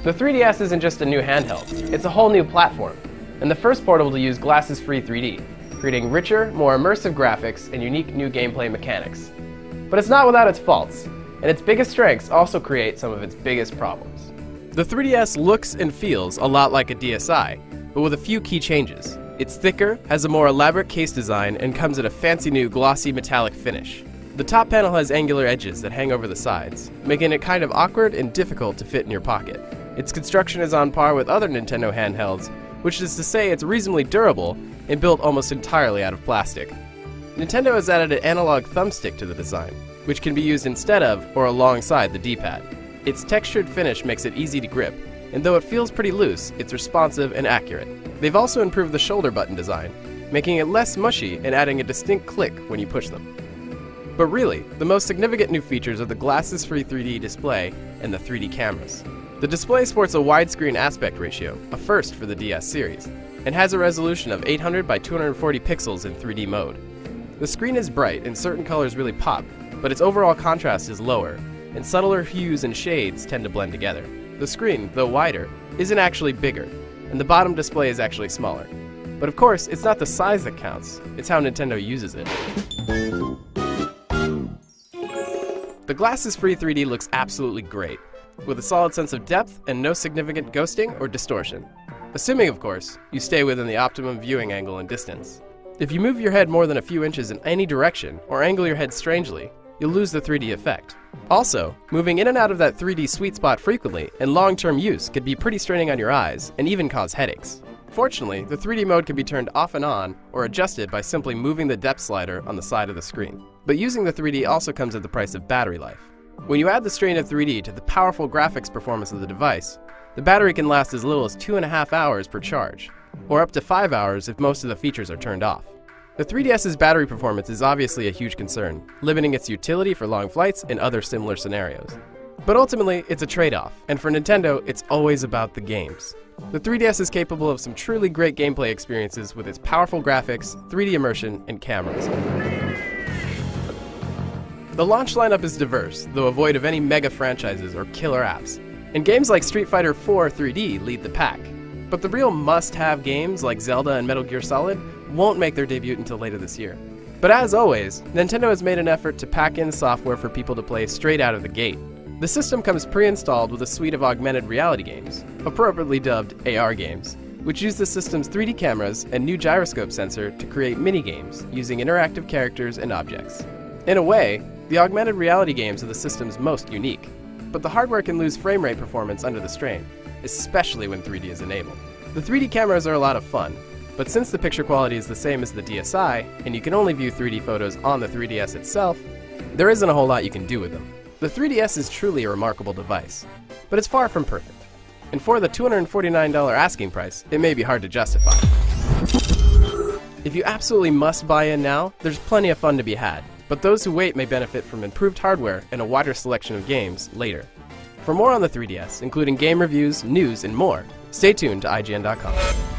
The 3DS isn't just a new handheld, it's a whole new platform, and the first portable to use glasses-free 3D, creating richer, more immersive graphics and unique new gameplay mechanics. But it's not without its faults, and its biggest strengths also create some of its biggest problems. The 3DS looks and feels a lot like a DSi, but with a few key changes. It's thicker, has a more elaborate case design, and comes in a fancy new glossy metallic finish. The top panel has angular edges that hang over the sides, making it kind of awkward and difficult to fit in your pocket. Its construction is on par with other Nintendo handhelds, which is to say it's reasonably durable and built almost entirely out of plastic. Nintendo has added an analog thumbstick to the design, which can be used instead of or alongside the D-pad. Its textured finish makes it easy to grip, and though it feels pretty loose, it's responsive and accurate. They've also improved the shoulder button design, making it less mushy and adding a distinct click when you push them. But really, the most significant new features are the glasses-free 3D display and the 3D cameras. The display sports a widescreen aspect ratio, a first for the DS series, and has a resolution of 800 by 240 pixels in 3D mode. The screen is bright and certain colors really pop, but its overall contrast is lower, and subtler hues and shades tend to blend together. The screen, though wider, isn't actually bigger, and the bottom display is actually smaller. But of course, it's not the size that counts, it's how Nintendo uses it. The glasses-free 3D looks absolutely great, with a solid sense of depth and no significant ghosting or distortion. Assuming, of course, you stay within the optimum viewing angle and distance. If you move your head more than a few inches in any direction, or angle your head strangely, you'll lose the 3D effect. Also, moving in and out of that 3D sweet spot frequently and long-term use could be pretty straining on your eyes and even cause headaches. Fortunately, the 3D mode can be turned off and on or adjusted by simply moving the depth slider on the side of the screen. But using the 3D also comes at the price of battery life. When you add the strain of 3D to the powerful graphics performance of the device, the battery can last as little as 2.5 hours per charge, or up to 5 hours if most of the features are turned off. The 3DS's battery performance is obviously a huge concern, limiting its utility for long flights and other similar scenarios. But ultimately, it's a trade-off, and for Nintendo, it's always about the games. The 3DS is capable of some truly great gameplay experiences with its powerful graphics, 3D immersion, and cameras. The launch lineup is diverse, though void of any mega franchises or killer apps. And games like Street Fighter IV 3D lead the pack. But the real must-have games like Zelda and Metal Gear Solid won't make their debut until later this year. But as always, Nintendo has made an effort to pack in software for people to play straight out of the gate. The system comes pre-installed with a suite of augmented reality games, appropriately dubbed AR games, which use the system's 3D cameras and new gyroscope sensor to create mini-games using interactive characters and objects. In a way, the augmented reality games are the system's most unique, but the hardware can lose frame rate performance under the strain, especially when 3D is enabled. The 3D cameras are a lot of fun, but since the picture quality is the same as the DSi, and you can only view 3D photos on the 3DS itself, there isn't a whole lot you can do with them. The 3DS is truly a remarkable device, but it's far from perfect. And for the $249 asking price, it may be hard to justify. If you absolutely must buy in now, there's plenty of fun to be had, but those who wait may benefit from improved hardware and a wider selection of games later. For more on the 3DS, including game reviews, news, and more, stay tuned to IGN.com.